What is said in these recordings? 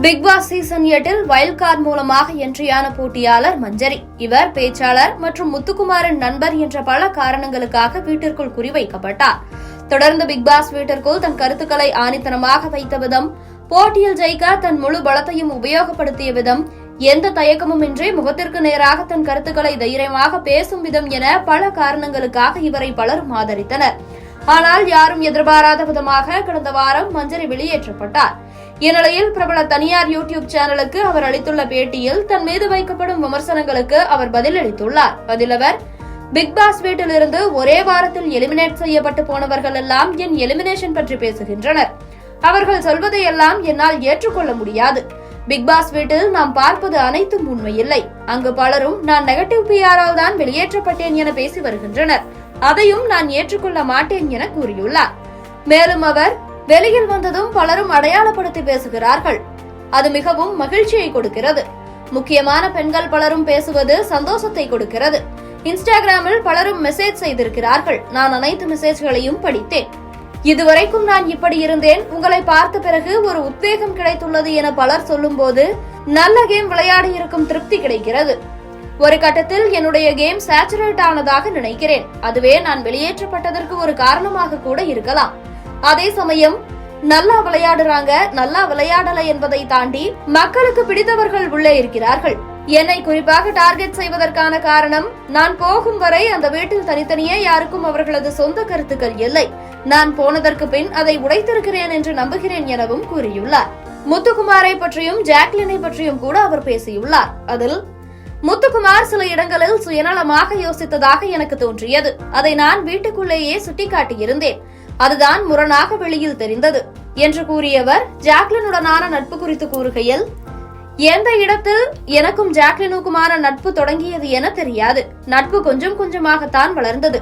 Big Boss season 8 wild card மூலமாக என்ட்ரியான போட்டியாளர் மஞ்சரி. இவர் பேச்சாளர் மற்றும் முத்துக்குமாரின் நண்பர் என்ற பல காரணங்களுக்காக வீட்டிற்குள் குறிவைக்கப்பட்டார். தொடர்ந்து பிக் பாஸ் வீட்டிற்குள் தன் கருத்துக்களை ஆணித்தனமாக வைத்த விதம், போட்டியில் ஜெயிக்க தன் முழு பலத்தையும் உபயோகப்படுத்திய விதம், எந்த தயக்கமும் இன்றி முகத்திற்கு நேராக தன் கருத்துக்களை தைரியமாக பேசும் விதம் என பல காரணங்களுக்காக இவரை பலரும் ஆதரித்தனர். ஆனால் யாரும் எதிர்பாராத விதமாக கடந்த வாரம் மஞ்சரி வெளியேற்றப்பட்டார். இந்நிலையில் பிரபல தனியார் யூடியூப் சேனலுக்கு அவர் அளித்துள்ள பேட்டியில் தன் மீது வைக்கப்படும் விமர்சனங்களுக்கு அவர் பதிலளித்துள்ளார். அதில் அவர், பிக் பாஸ் வீட்டிலிருந்து ஒரே வாரத்தில் எலிமினேட் செய்யப்பட்டு போனவர்கள் எல்லாம் என் எலிமினேஷன் பற்றி பேசுகின்றனர். அவர்கள் சொல்வதையெல்லாம் என்னால் ஏற்றுக்கொள்ள முடியாது. பிக் பாஸ் வீட்டில் நாம் பார்ப்பது அனைத்தும் உண்மையில்லை. அங்கு பலரும் நான் நெகட்டிவ் பிஆரால் தான் வெளியேற்றப்பட்டேன் என பேசி வருகின்றனர். அதையும் நான் ஏற்றுக்கொள்ள மாட்டேன் என கூறியுள்ளார். மேலும் அவர், வெளியில் வந்ததும் பலரும் அடையாளப்படுத்தி பேசுகிறார்கள். அது மிகவும் மகிழ்ச்சியை கொடுக்கிறது. முக்கியமான பெண்கள் பலரும் பேசுவது சந்தோஷத்தை கொடுக்கிறது. இன்ஸ்டாகிராமில் பலரும் மெசேஜ் செய்திருக்கிறார்கள். நான் அனைத்து மெசேஜ்களையும் படித்தேன். இதுவரைக்கும் நான் இப்படி இருந்தேன், உங்களை பார்த்த பிறகு ஒரு உத்வேகம் கிடைத்துள்ளது என பலர் சொல்லும் போது நல்ல கேம் விளையாடி இருக்கும் திருப்தி கிடைக்கிறது. ஒரு கட்டத்தில் என்னுடைய கேம் சேச்சுரேட் ஆனதாக நினைக்கிறேன். அதுவே நான் வெளியேற்றப்பட்டதற்கு ஒரு காரணமாக கூட இருக்கலாம். அதே சமயம் நல்லா விளையாடுறாங்க, நல்லா விளையாடல என்பதை தாண்டி மக்களுக்கு பிடித்தவர்கள் உள்ளே இருக்கிறார்கள். என்னை குறிப்பாக டார்கெட் செய்வதற்கான காரணம், நான் போகும் வரை அந்த வீட்டில் தனித்தனியே யாருக்கும் அவர்களது சொந்த கருத்துக்கள் இல்லை. நான் போனதற்கு பின் அதை உடைத்திருக்கிறேன் என்று நம்புகிறேன் எனவும் கூறியுள்ளார். முத்துக்குமாரை பற்றியும் ஜாக்லினை பற்றியும் கூட அவர் பேசியுள்ளார். அதில், முத்துக்குமார் சில இடங்களில் சுயநலமாக யோசித்ததாக எனக்கு தோன்றியது. அதை நான் வீட்டுக்குள்ளேயே சுட்டிக்காட்டியிருந்தேன். அதுதான் முரணாக வெளியில் தெரிந்தது என்று கூறியவர், ஜாக்லினுடனான நட்பு குறித்து கூறுகையில், எந்த இடத்தில் எனக்கும் ஜாக்லினுக்குமான நட்பு தொடங்கியது என தெரியாது. நட்பு கொஞ்சம் கொஞ்சமாகத்தான் வளர்ந்தது.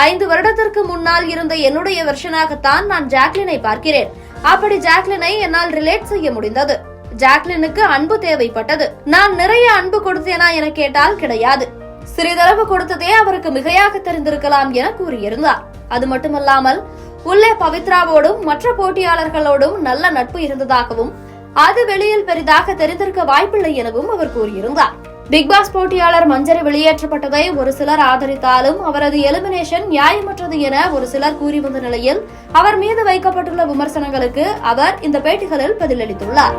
5 வருடத்திற்கு முன்னால் இருந்த என்னுடைய வெர்ஷனாகத்தான் நான் ஜாக்லினை பார்க்கிறேன். அப்படி ஜாக்லினை என்னால் ரிலேட் செய்ய முடிந்தது. ஜாக்லினுக்கு அன்பு தேவைப்பட்டது. நான் நிறைய அன்பு கொடுத்தேனா என கேட்டால் கிடையாது. சிறிதளவு கொடுத்ததே அவருக்கு மிகையாக தெரிந்திருக்கலாம் என கூறியிருந்தார். அது மட்டுமல்லாமல் உள்ளே பவித்ராவோடும் மற்ற போட்டியாளர்களோடும் நல்ல நட்பு இருந்ததாகவும் அது வெளியில் பெரிதாக தெரிந்திருக்க வாய்ப்பில்லை எனவும் அவர் கூறியிருந்தார். பிக் பாஸ் போட்டியாளர் மஞ்சரி வெளியேற்றப்பட்டதை ஒரு சிலர் ஆதரித்தாலும் அவரது எலிமினேஷன் நியாயமற்றது என ஒரு சிலர் கூறி வந்த நிலையில் அவர் மீது வைக்கப்பட்டுள்ள விமர்சனங்களுக்கு அவர் இந்த பேட்டிகளில் பதிலளித்துள்ளார்.